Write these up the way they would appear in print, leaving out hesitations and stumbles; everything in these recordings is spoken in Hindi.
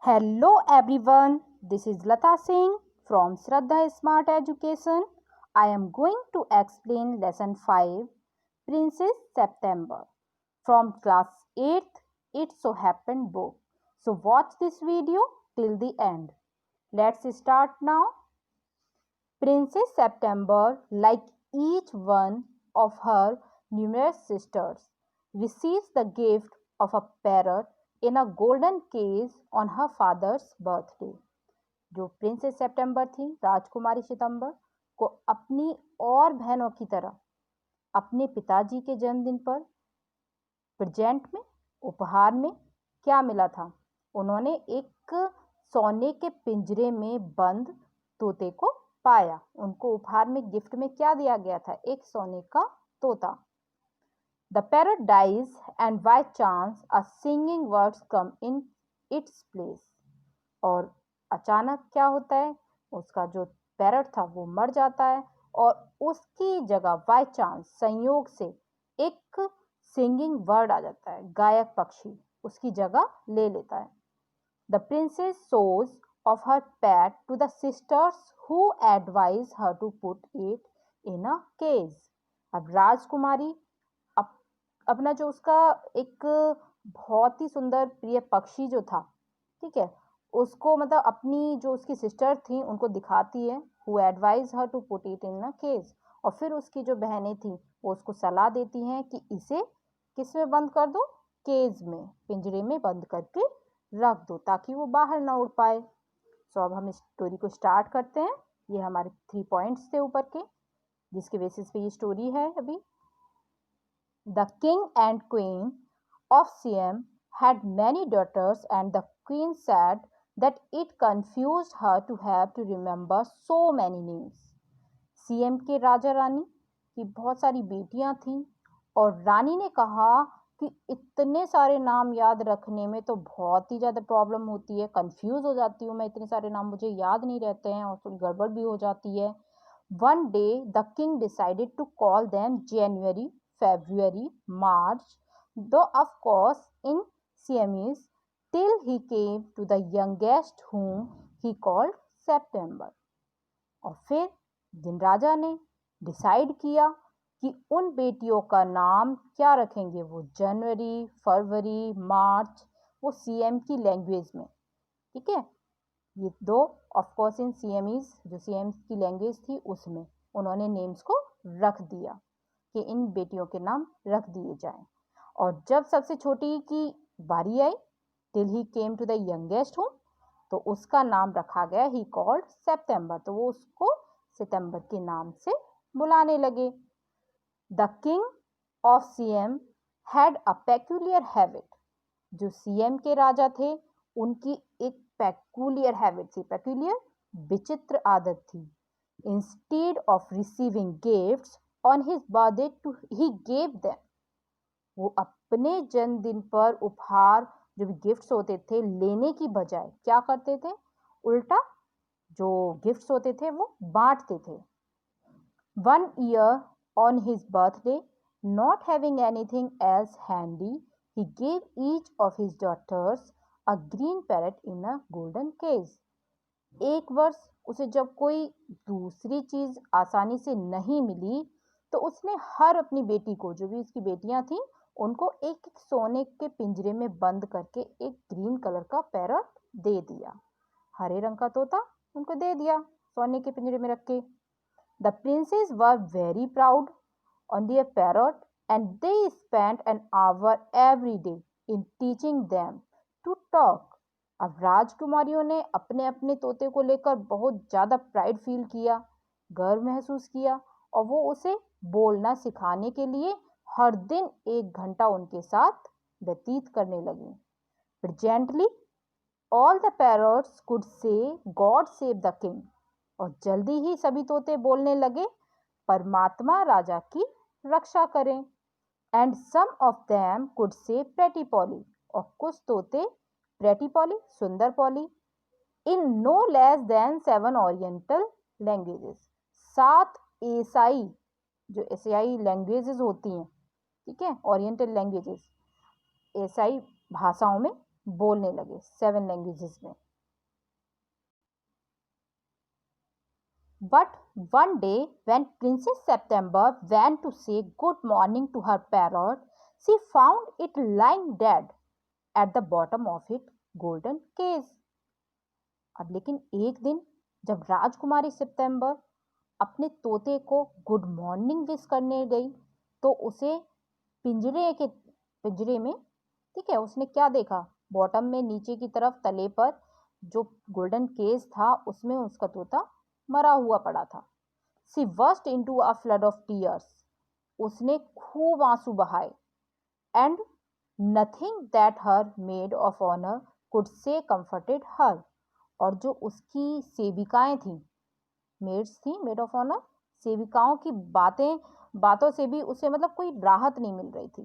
Hello everyone, this is Lata Singh from Shraddha Smart Education. I am going to explain lesson 5 Princess September from class 8th It So Happened book. So watch this video till the end. Let's start now. Princess September, like each one of her numerous sisters, receives the gift of a parrot in a golden case on her father's birthday. जो प्रिंसेस सितंबर थी, राजकुमारी सितंबर को अपनी और बहनों की तरह अपने पिताजी के जन्मदिन पर प्रेजेंट में, उपहार में क्या मिला था? उन्होंने एक सोने के पिंजरे में बंद तोते को पाया। उनको उपहार में गिफ्ट में क्या दिया गया था? एक सोने का तोता। The parrot dies and by chance a singing words come in its place. और अचानक क्या होता है? उसका जो पैरट था वो मर जाता है और उसकी जगह बाय चांस, संयोग से, एक सिंगिंग बर्ड आ जाता है, गायक पक्षी उसकी जगह ले लेता है। The princess shows of her pet to the sisters who advise her to put it in a cage. अब राजकुमारी अपना जो उसका एक बहुत ही सुंदर प्रिय पक्षी जो था, ठीक है, उसको मतलब अपनी जो उसकी सिस्टर थी उनको दिखाती है, who advise her to put it in a cage. और फिर उसकी जो बहनें थी वो उसको सलाह देती हैं कि इसे किस में बंद कर दो? केज में, पिंजरे में बंद करके रख दो ताकि वो बाहर ना उड़ पाए। सो अब हम इस स्टोरी को स्टार्ट करते हैं। ये हमारे 3 पॉइंट्स थे ऊपर के, जिसके बेसिस पे ये स्टोरी है। अभी the king and queen of Siem had many daughters and the queen said that it confused her to have to remember so many names. CM के राजा रानी की बहुत सारी बेटियां थीं और रानी ने कहा कि इतने सारे नाम याद रखने में तो बहुत ही ज़्यादा प्रॉब्लम होती है, कंफ्यूज हो जाती हूँ मैं, इतने सारे नाम मुझे याद नहीं रहते हैं और थोड़ी गड़बड़ भी हो जाती है। One day the king decided to call them January, February, March, though of course in Siamese, till he came to the youngest whom he called September. और फिर दिन राजा ने डिसाइड किया कि उन बेटियों का नाम क्या रखेंगे। वो जनवरी, फरवरी, मार्च, वो सीएम की लैंग्वेज में, ठीक है, ये दो ऑफ कोर्स इन सीएमईज, जो सीएम की लैंग्वेज थी उसमें उन्होंने नेम्स को रख दिया कि इन बेटियों के नाम रख दिए जाएं। और जब सबसे छोटी की बारी आई, till he came to the youngest whom, तो उसका नाम रखा गया ही कॉल्ड सितंबर, तो वो उसको सितंबर के नाम से बुलाने लगे। The king of CM had a peculiar habit, जो सीएम के राजा थे उनकी एक पेक्यूलियर हैबिट थी, पेक्यूलियर विचित्र आदत थी। Instead of receiving gifts on his birthday to he gave them, वो अपने जन्मदिन पर उपहार जो भी गिफ्ट्स होते थे लेने की बजाय क्या करते थे? उल्टा जो गिफ्ट्स होते थे वो बांटते थे। One year on his birthday, not having anything else handy, he gave each of his daughters a green parrot in a golden cage. एक वर्ष उसे जब कोई दूसरी चीज आसानी से नहीं मिली तो उसने हर अपनी बेटी को, जो भी उसकी बेटियां थी, उनको एक एक सोने के पिंजरे में बंद करके एक ग्रीन कलर का पैरट दे दिया। हरे रंग का तोता उनको दे दिया सोने के पिंजरे में रख के। The princess were very proud on their parrot and they spent an hour every day in teaching them to talk. अब राजकुमारियों ने अपने अपने तोते को लेकर बहुत ज़्यादा प्राइड फील किया, गर्व महसूस किया, और वो उसे बोलना सिखाने के लिए हर दिन 1 घंटा उनके साथ व्यतीत करने लगी। Presently all the parrots could say God save the king, और जल्दी ही सभी तोते बोलने लगे परमात्मा राजा की रक्षा करें। And some of them could say pretty Polly, और कुछ तोते प्रेटी पॉली, सुंदर Polly, in no less than 7 oriental languages, 7 एशियाई, जो एशियाई लैंग्वेजेस होती हैं, ठीक है, ओरिएंटल लैंग्वेजेस, एशियाई भाषाओं में बोलने लगे 7 लैंग्वेजेस में। But one day, when Princess September went to say good morning to her parrot, she found it lying dead at the bottom of its golden cage. अब लेकिन एक दिन जब राजकुमारी सितंबर अपने तोते को गुड मॉर्निंग विश करने गई तो उसे पिंजरे में, ठीक है, उसने क्या देखा, बॉटम में नीचे की तरफ तले पर जो गोल्डन केज था उसमें उसका तोता मरा हुआ पड़ा था। She burst into a flood of tears. उसने खूब आंसू बहाए। And nothing that her maid of honor could say comforted her. और जो उसकी सेविकाएं थीं, मेड्स थी, मेड ऑफ ऑनर, सेविकाओं की बातों से भी उसे मतलब कोई राहत नहीं मिल रही थी,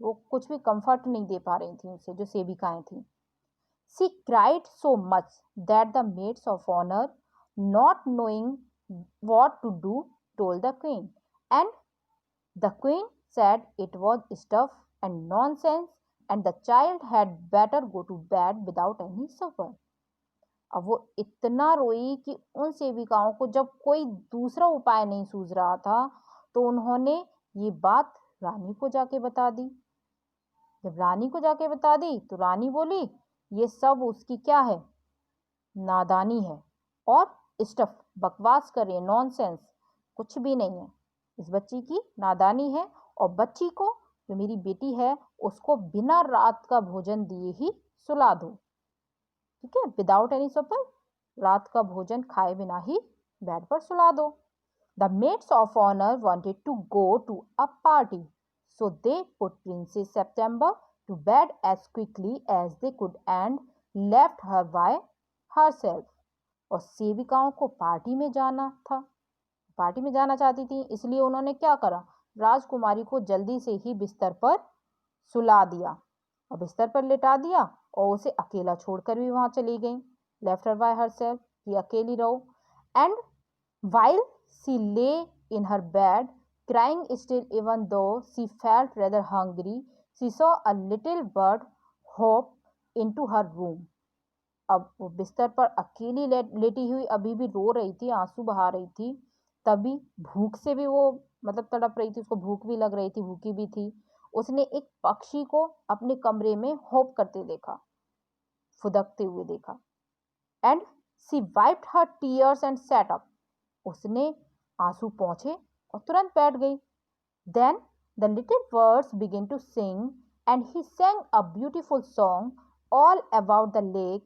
वो कुछ भी कंफर्ट नहीं दे पा रही थी उसे, जो सेविकाएं थी। She cried so much that the maids of honor, not knowing what to do, told the queen. And the queen said it was stuff and nonsense and the child had better go to bed without any supper. अब वो इतना रोई कि उन सेविकाओं को जब कोई दूसरा उपाय नहीं सूझ रहा था तो उन्होंने ये बात रानी को जाके बता दी। जब रानी को जाके बता दी तो रानी बोली ये सब उसकी क्या है, नादानी है और स्टफ, बकवास कर रही है, नॉनसेंस, कुछ भी नहीं है, इस बच्ची की नादानी है और बच्ची को, जो मेरी बेटी है, उसको बिना रात का भोजन दिए ही सुला दो, ठीक है, विदाउट एनी सपर, रात का भोजन खाए बिना ही बेड पर सुला दो। The maids of honour wanted to go to a party, so they put Princess September to bed as quickly as they could and left her by herself. और सेविकाओं को पार्टी में जाना था, पार्टी में जाना चाहती थी, इसलिए उन्होंने क्या करा, राजकुमारी को जल्दी से ही बिस्तर पर सुला दिया और बिस्तर पर लिटा दिया और उसे अकेला छोड़कर भी वहां चली गई। लेफ्ट हर बाय हरसेल्फ, कि अकेली रहो। And while she lay in her bed, crying still even though she felt rather hungry, she saw a little bird hop into her room. अब वो बिस्तर पर अकेली लेटी हुई अभी भी रो रही थी, आंसू बहा रही थी, तभी भूख से भी वो मतलब तड़प रही थी, उसको भूख भी लग रही थी, भूखी भी थी। उसने एक पक्षी को अपने कमरे में होप करते देखा, फुदकते हुए देखा। And she wiped her tears and sat up, उसने आंसू पोंछे और तुरंत बैठ गई। Then the little birds begin to sing and he sang a beautiful song all about the lake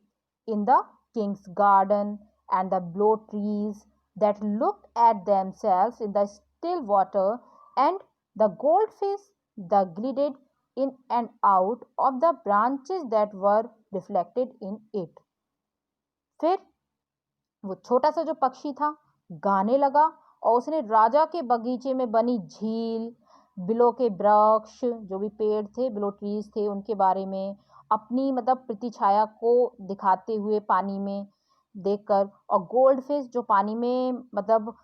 in the king's garden and the blow trees that looked at themselves in the still water and the goldfish that glided in and out of the branches that were reflected in it. फिर वो छोटा सा जो पक्षी था गाने लगा और उसने राजा के बगीचे में बनी झील, बिलो के वृक्ष, जो भी पेड़ थे, बिलो ट्रीज थे, उनके बारे में अपनी मतलब प्रतिछाया को दिखाते हुए पानी में देखकर, और गोल्ड फिश जो पानी में मतलब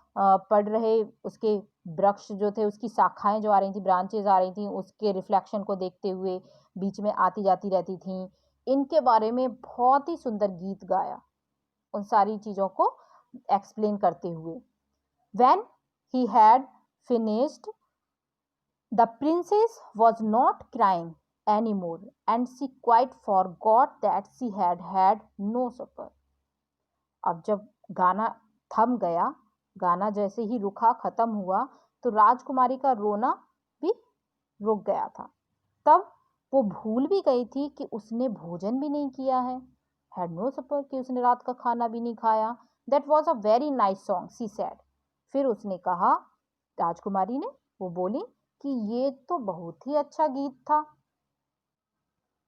पड़ रहे उसके वृक्ष जो थे, उसकी शाखाएं जो आ रही थी, ब्रांचेज आ रही थी, उसके रिफ्लेक्शन को देखते हुए बीच में आती जाती रहती थी, इनके बारे में बहुत ही सुंदर गीत गाया, उन सारी चीज़ों को एक्सप्लेन करते हुए। When he had finished, the princess was not crying anymore and she quite forgot that she had had no supper. अब जब गाना थम गया, गाना जैसे ही रुका, खत्म हुआ, तो राजकुमारी का रोना भी रुक गया था। तब वो भूल भी गई थी कि उसने भोजन भी नहीं किया है, had no supper, कि उसने रात का खाना भी नहीं खाया। That was a very nice song, she said. फिर उसने कहा, राजकुमारी ने, वो बोली कि ये तो बहुत ही अच्छा गीत था।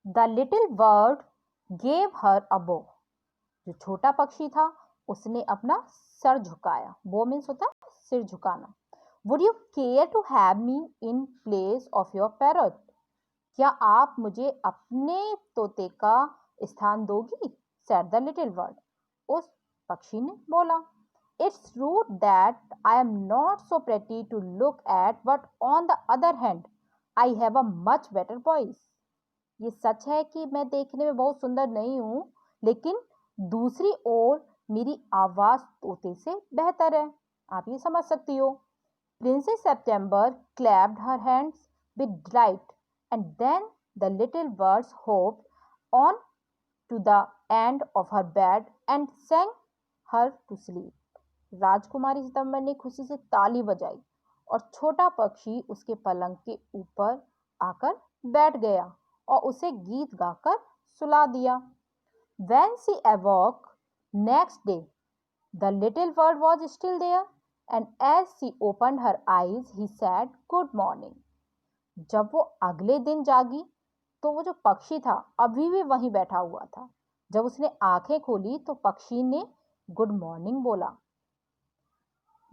The little bird gave her a bow. जो छोटा पक्षी था उसने अपना सर झुकाया, bow means होता है सिर झुकाना। Would you care to have me in place of your parrot? क्या आप मुझे अपने तोते का स्थान दोगी? said the little bird. उस पक्षी ने बोला, It's true that I am not so pretty to look at, but on the other hand, I have a much better voice. ये सच है कि मैं देखने में बहुत सुंदर नहीं हूँ, लेकिन दूसरी ओर मेरी आवाज़ तोते से बेहतर है। आप ये समझ सकती हो। Princess September clapped her hands with delight, and then the little birds hopped on to the end of her bed and sang her to sleep. राजकुमारी सितंबर ने खुशी से ताली बजाई और छोटा पक्षी उसके पलंग के ऊपर आकर बैठ गया और उसे गीत गाकर सुला दिया। When she awoke next day, the little bird was still there, and as she opened her eyes, he said, "Good morning." जब वो अगले दिन जागी, तो वो जो पक्षी था अभी भी वहीं बैठा हुआ था। जब उसने आंखें खोली तो पक्षी ने गुड मॉर्निंग बोला।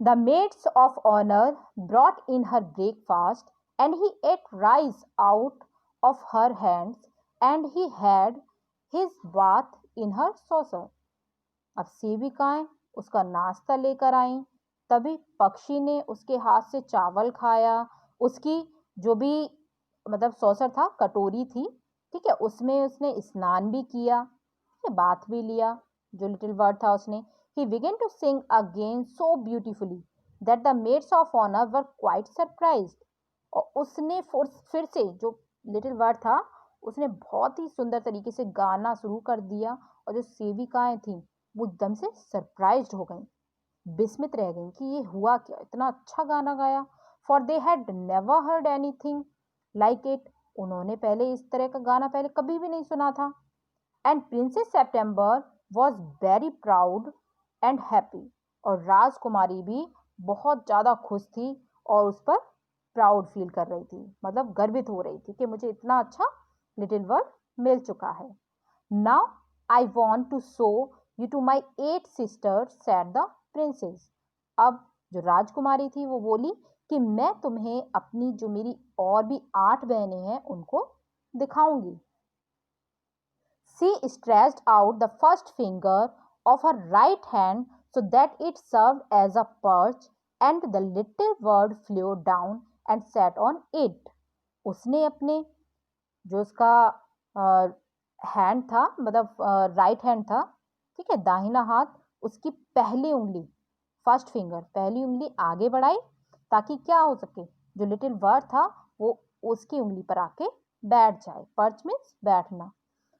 The maids of honor brought in her breakfast, and he ate rice out of her hands, and he had his bath in her saucer. अब सेविकाएं उसका नाश्ता लेकर आईं, तभी पक्षी ने उसके हाथ से चावल खाया, उसकी जो भी मतलब सॉसर था, कटोरी थी, ठीक है, उसमें उसने स्नान भी किया, बात भी लिया। जो लिटिल बर्ड था उसने he began to sing again so beautifully that the maids of honor were quite surprised. और उसने फिर से जो लिटिल बर्ड था उसने बहुत ही सुंदर तरीके से गाना शुरू कर दिया और जो सेविकाएं थीं वो एकदम से सरप्राइज्ड हो गईं, विस्मित रह गईं कि ये हुआ क्या, इतना अच्छा गाना गाया। For they had never heard anything like it. उन्होंने पहले इस तरह का गाना पहले कभी भी नहीं सुना था। And princess September was very proud and happy. और राजकुमारी भी बहुत ज़्यादा खुश थी और उस पर प्राउड फील कर रही थी, मतलब गर्वित हो रही थी कि मुझे इतना अच्छा लिटिल बर्ड मिल चुका है। Now I want to show you to my 8 sisters said the princess. अब जो राजकुमारी थी वो बोली कि मैं तुम्हें अपनी जो मेरी और भी 8 बहनें हैं उनको दिखाऊंगी। She stretched out the first finger of her right hand so that it served as a perch, and the little bird flew down and sat on it. उसने अपने जो उसका हैंड था, मतलब राइट हैंड था, ठीक है, दाहिना हाथ, उसकी पहली उंगली, फर्स्ट फिंगर, पहली उंगली आगे बढ़ाई ताकि क्या हो सके, जो लिटिल बर्ड था वो उसकी उंगली पर आके बैठ जाए। पर्च मीन्स बैठना,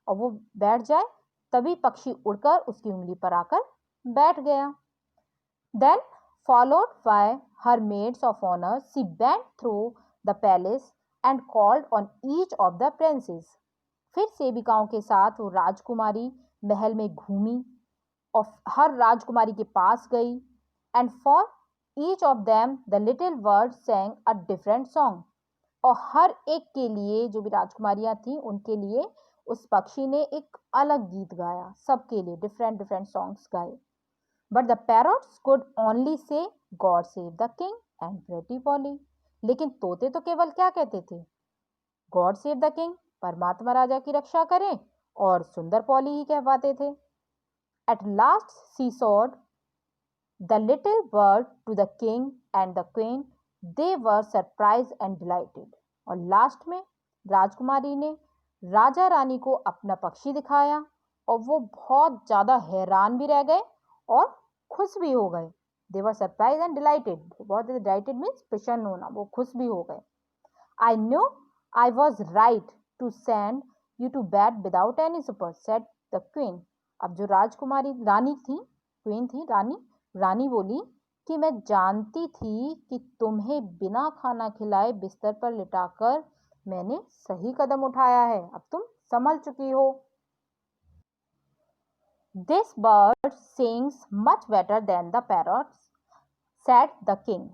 और वो बैठ जाए तभी पक्षी उड़कर उसकी उंगली पर आकर बैठ गया। Then followed by her maids of honour she went through the palace and called on each of the princess. फिर सेविकाओं के साथ वो राजकुमारी महल में घूमी और हर राजकुमारी के पास गई। And for each of them the little bird sang a different song. और हर एक के लिए, जो भी राजकुमारियां थी उनके लिए उस पक्षी ने एक अलग गीत गाया, सबके लिए डिफरेंट डिफरेंट सॉन्ग्स गाए। But the parrots could only say God save the king and pretty Polly. लेकिन तोते तो केवल क्या कहते थे, गॉड सेव द किंग, परमात्मा राजा की रक्षा करें, और सुंदर पॉली ही कह पाते थे। At last she showed the little bird to the king and the queen, they were surprise and delighted. और लास्ट में राजकुमारी ने राजा रानी को अपना पक्षी दिखाया और वो बहुत ज़्यादा हैरान भी रह गए और खुश भी हो गए। They were surprise and delighted, बहुत डिलाइटेड मीन्स प्रसन्न होना, वो खुश भी हो गए। I knew I was right to send you to bed without any supper, said the queen. अब जो राजकुमारी रानी थी, क्वीन थी, रानी बोली कि मैं जानती थी कि तुम्हें बिना खाना खिलाए बिस्तर पर लिटाकर मैंने सही कदम उठाया है, अब तुम संभल चुकी हो। This bird sings much better than the parrots, said the king.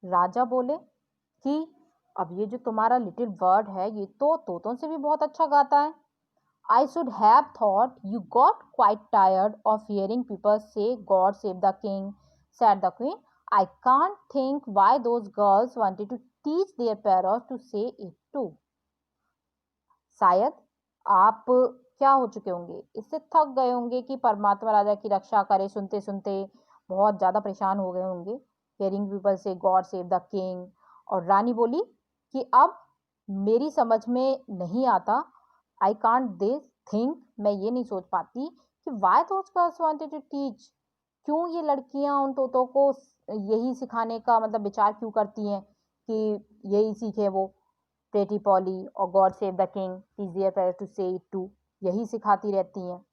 राजा बोले कि अब ये जो तुम्हारा लिटिल बर्ड है ये तो तोतों से भी बहुत अच्छा गाता है। I should have thought you got quite tired of hearing people say, "God save the king," said the queen. "I can't think why those girls wanted to teach their parrots to say it too." शायद आप क्या हो चुके होंगे, इससे थक गए होंगे कि परमात्मा राजा की रक्षा करे सुनते सुनते बहुत ज़्यादा परेशान हो गए होंगे, hearing people say, "God save the king." और रानी बोली कि अब मेरी समझ में नहीं आता, आई कांट दे थिंक, मैं ये नहीं सोच पाती कि why those girls wanted to teach, क्यों ये लड़कियां उन तोतों को यही सिखाने का मतलब विचार क्यों करती हैं कि यही सीखे वो। प्रेटी पॉली और God save the king easier pair to say it too, यही सिखाती रहती हैं।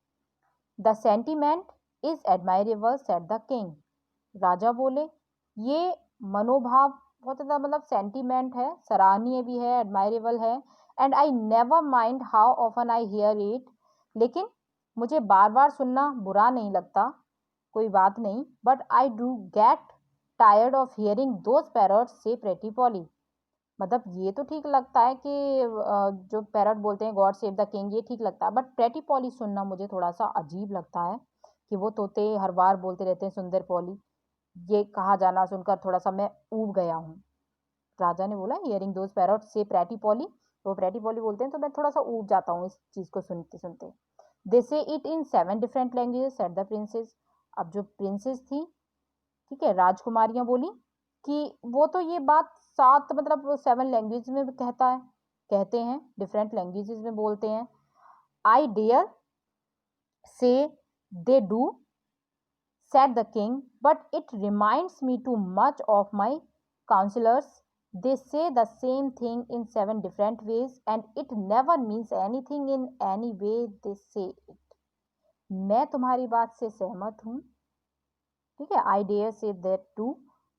The sentiment is admirable said the king, राजा बोले ये मनोभाव बहुत ज़्यादा मतलब सेंटीमेंट है, सराहनीय भी है, एडमायरेबल है। And I never mind how often I hear it, लेकिन मुझे बार बार सुनना बुरा नहीं लगता, कोई बात नहीं। But I do get tired of hearing those parrots से प्रेटी पॉली, मतलब ये तो ठीक लगता है कि जो पैरट बोलते हैं गॉड सेव द किंग, ये ठीक लगता है, बट प्रेटी पॉली सुनना मुझे थोड़ा सा अजीब लगता है कि वो तोते हर बार बोलते रहते हैं सुंदर पॉली, ये कहा जाना सुनकर थोड़ा सा मैं ऊब गया हूँ। राजा ने बोला हियरिंग दोज पैरट से प्रेटी पॉली, तो प्रेटी पॉली बोलते हैं तो मैं थोड़ा सा ऊब जाता हूँ इस चीज को सुनते सुनते। दे से it in 7 different languages said the princess, अब जो प्रिंसेस थी, ठीक है, राजकुमारियां बोली कि वो तो ये बात 7 मतलब 7 लैंग्वेज में कहता है, कहते हैं डिफरेंट लैंग्वेजेस में बोलते हैं। I dare say they do said the king, but it reminds me too much of my counselors. They say the same thing in 7 different ways, and it never means anything in any way they say it. मैं तुम्हारी बात से सहमत हूँ, ठीक है, I dare say that too,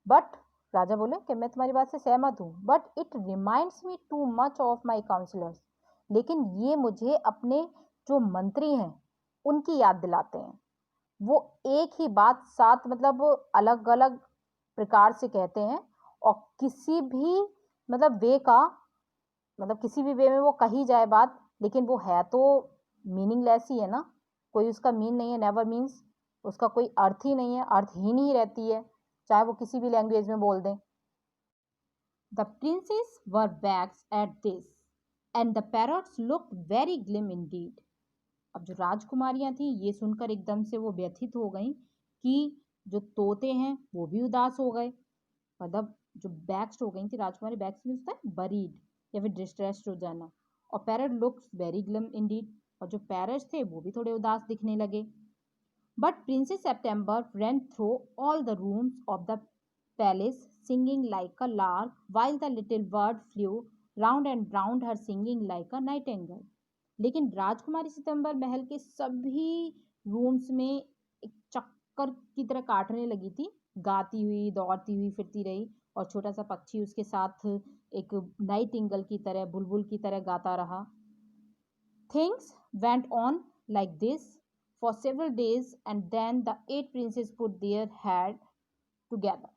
but राजा बोले कि मैं तुम्हारी बात से सहमत हूँ, but it reminds me too much of my counsellors, लेकिन ये मुझे अपने जो मंत्री हैं उनकी याद दिलाते हैं। वो एक ही बात 7 मतलब अलग अलग प्रकार से कहते हैं, और किसी भी मतलब वे का मतलब किसी भी वे में वो कही जाए बात, लेकिन वो है तो मीनिंगलेस ही है ना, कोई उसका मीन नहीं है, नेवर मीन्स, उसका कोई अर्थ ही नहीं है, अर्थहीन ही रहती है, चाहे वो किसी भी लैंग्वेज में बोल दें। The princess were vexed at this and the parrots looked very gleam Indeed, अब जो राजकुमारियां थी ये सुनकर एकदम से वो व्यथित हो गई कि जो तोते हैं वो भी उदास हो गए, मतलब जो बैक्स्ड हो गई थी राजकुमारी, बैक्स मीन्स होता है बरीड या फिर डिस्ट्रेस्ड हो जाना, और parrot looks very gleam Indeed, और जो पैरट्स थे वो भी थोड़े उदास दिखने लगे। But princess September ran through all the rooms of the palace singing like a lark while the little bird flew round and round her singing like a nightingale, लेकिन राजकुमारी सितंबर महल के सभी रूम्स में एक चक्कर की तरह काटने लगी थी, गाती हुई दौड़ती हुई फिरती रही, और छोटा सा पक्षी उसके साथ एक नाइटिंगेल की तरह बुलबुल की तरह गाता रहा। Things went on like this for several days and then the 8 princess put their head together,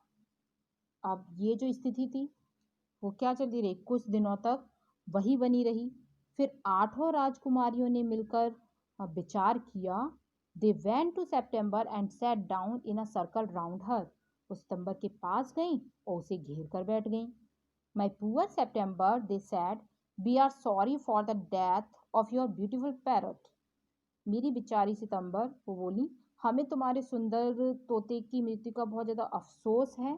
अब ये जो स्थिति थी वो क्या चलती रही, कुछ दिनों तक वही बनी रही। फिर 8 राजकुमारियों ने मिलकर विचार किया। They went to September and sat down in a circle round her, वो सितंबर के पास गई और उसे घेर कर बैठ गई। My poor September they said, we are sorry for the death of your beautiful parrot, मेरी बेचारी सितंबर, वो बोली हमें तुम्हारे सुंदर तोते की मृत्यु का बहुत ज़्यादा अफसोस है।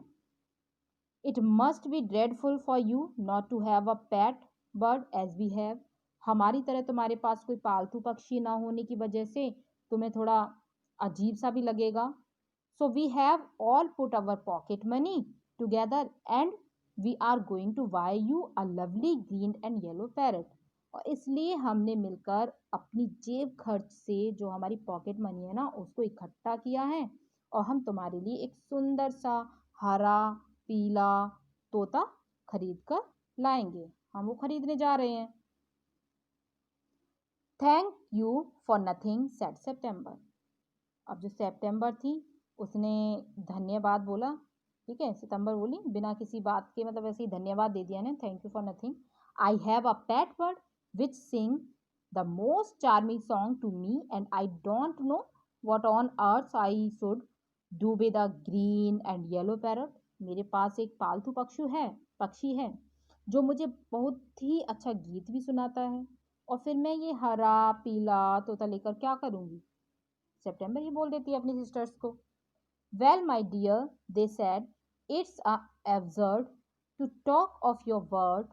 It must be dreadful for you not to have a pet bird as we have, हमारी तरह तुम्हारे पास कोई पालतू पक्षी ना होने की वजह से तुम्हें थोड़ा अजीब सा भी लगेगा। So we have all put our pocket money together and we are going to buy you a lovely green and yellow parrot, और इसलिए हमने मिलकर अपनी जेब खर्च से जो हमारी पॉकेट मनी है ना उसको इकट्ठा किया है, और हम तुम्हारे लिए एक सुंदर सा हरा पीला तोता खरीद कर लाएंगे, हम वो खरीदने जा रहे हैं। Thank you for nothing said September, अब जो सेप्टेम्बर थी उसने धन्यवाद बोला, ठीक है, सितंबर बोली बिना किसी बात के मतलब ऐसे ही धन्यवाद दे दिया ना, thank you for nothing. I have a pet bird which sing the most charming song to me and I don't know what on earth I should do with a green and yellow parrot, मेरे पास एक पालतू पक्षी है जो मुझे बहुत ही अच्छा गीत भी सुनाता है, और फिर मैं ये हरा पीला तोता लेकर क्या करूँगी। सितंबर ये बोल देती है अपनी सिस्टर्स को। Well my dear they said, it's a absurd to talk of your bird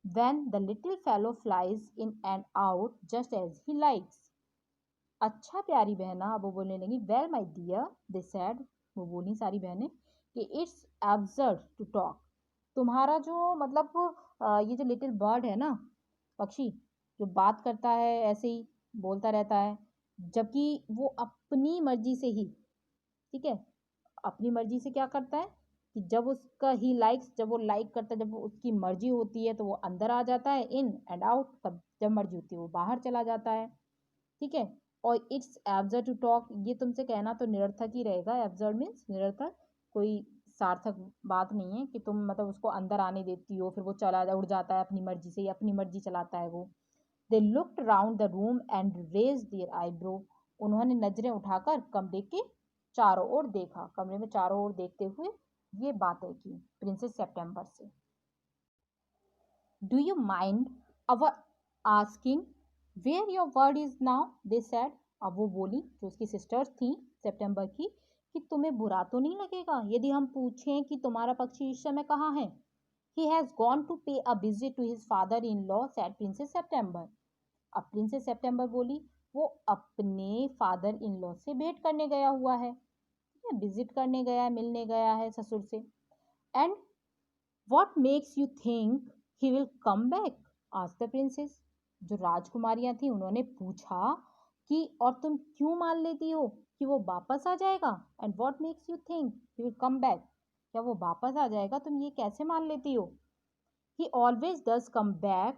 when the little fellow flies in and out just as he likes. अच्छा प्यारी बहना, अब वो बोलने लगी, well my dear, they said, वो बोली सारी बहनें कि इट्स एब्सर्ड टू टॉक, तुम्हारा जो मतलब ये जो लिटिल बर्ड है ना, पक्षी जो बात करता है ऐसे ही बोलता रहता है, जबकि वो अपनी मर्जी से ही, ठीक है, अपनी मर्जी से क्या करता है कि जब उसका ही लाइक्स, जब वो लाइक करता है, जब उसकी मर्जी होती है तो वो अंदर आ जाता है, इन एंड आउट, तब जब मर्जी होती है वो बाहर चला जाता है, ठीक है। और इट्स एब्सर्ड टू टॉक, ये तुमसे कहना तो निरर्थक ही रहेगा, एब्सर्ड मीन्स निरर्थक, कोई सार्थक बात नहीं है कि तुम मतलब उसको अंदर आने देती हो, फिर वो चला उड़ जाता है अपनी मर्जी से, या अपनी मर्जी चलाता है वो। They looked round the room and raised their eyebrow, उन्होंने नजरें उठाकर कमरे के चारों ओर देखा, कमरे में चारों ओर देखते हुए ये बातें की प्रिंसेस सितंबर से। Do you mind our asking where your word is now, they said, अब वो बोली, जो उसकी सिस्टर्स थी सितंबर की, कि तुम्हें बुरा तो नहीं लगेगा यदि हम पूछें कि तुम्हारा पक्षी इस समय कहाँ है। He has gone to pay a visit to his father-in-law, said Princess September. अब प्रिंसेस सितंबर बोली, वो अपने फादर इन लॉ से भेंट करने गया हुआ है, विजिट करने गया है, मिलने गया है ससुर से। And what makes you think he will come back, asked the princess, जो राजकुमारियां थी उन्होंने पूछा कि और तुम क्यों मान लेती हो कि वो वापस आ जाएगा, and what makes you think he will come back, क्या वो वापस आ जाएगा, तुम ये कैसे मान लेती हो। He always does come back,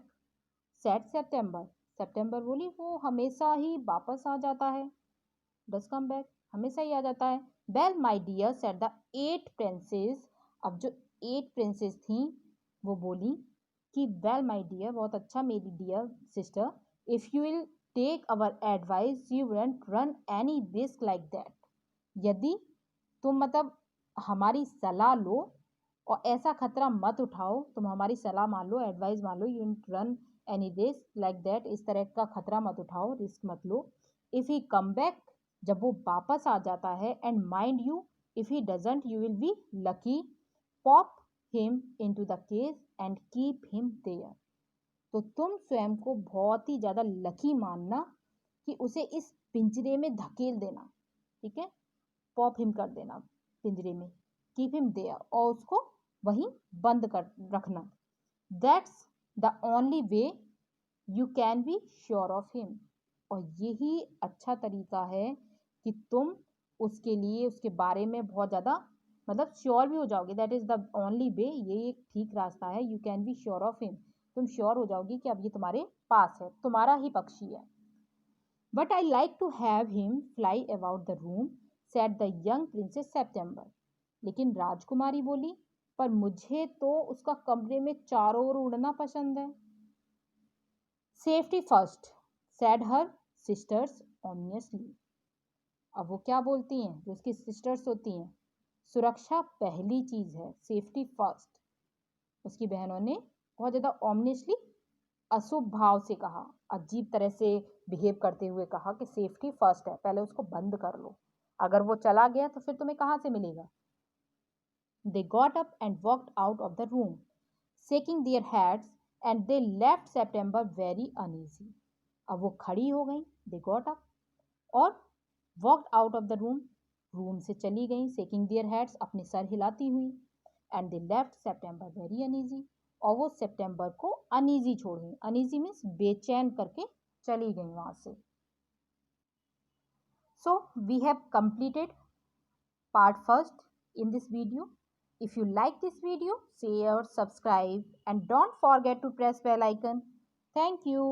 said September, सितंबर बोली, वो हमेशा ही वापस आ जाता है, डज कम बैक, हमेशा ही आ जाता है। Well my dear, said the 8 princess, अब जो 8 प्रिंसेस थी वो बोली कि वेल माई डियर, बहुत अच्छा मेरी dear sister, if you will take our advice you won't run any risk like that, यदि तुम मतलब हमारी सलाह लो और ऐसा खतरा मत उठाओ, तुम हमारी सलाह मान लो, एडवाइस मान लो, you run any risk like that, इस तरह का खतरा मत उठाओ, रिस्क मत लो। इफ ही कम बैक, जब वो वापस आ जाता है, and mind you if he doesn't you will be lucky, pop him into the cage and keep him there, तो तुम स्वयं को बहुत ही ज्यादा लकी मानना कि उसे इस पिंजरे में धकेल देना, ठीक है, पॉप हिम कर देना पिंजरे में, कीप हिम देयर, और उसको वहीं बंद कर रखना। That's the only way you can be sure of him, और यही अच्छा तरीका है कि तुम उसके लिए, उसके बारे में बहुत ज़्यादा मतलब श्योर भी हो जाओगे। That is the only way, ये एक ठीक रास्ता है, you can be sure of him, तुम श्योर हो जाओगी कि अब ये तुम्हारे पास है, तुम्हारा ही पक्षी है। But I like to have him fly about the room, said the young princess September, लेकिन राजकुमारी बोली, पर मुझे तो उसका कमरे में चारों ओर उड़ना पसंद है। सेफ्टी फर्स्ट, सेड हर सिस्टर्स ऑनेस्टली, अब वो क्या बोलती हैं जो उसकी सिस्टर्स होती हैं, सुरक्षा पहली चीज है, सेफ्टी फर्स्ट, उसकी बहनों ने बहुत ज्यादा ऑनेस्टली, अशुभ भाव से कहा, अजीब तरह से बिहेव करते हुए कहा कि सेफ्टी फर्स्ट है, पहले उसको बंद कर लो, अगर वो चला गया तो फिर तुम्हें कहाँ से मिलेगा। They got up and walked out of the room, shaking their heads, and they left September very uneasy. अब वो खड़ी हो गई, they got up, और walked out of the room, room से चली गई, shaking their heads, अपने सर हिलाती हुई, and they left September very uneasy, और वो सितंबर को अनईजी छोड़ गई, अनईजी मीन्स बेचैन करके चली गई वहां से। So we have completed part first in this video. If you like this video, share, subscribe, and don't forget to press bell icon. Thank you.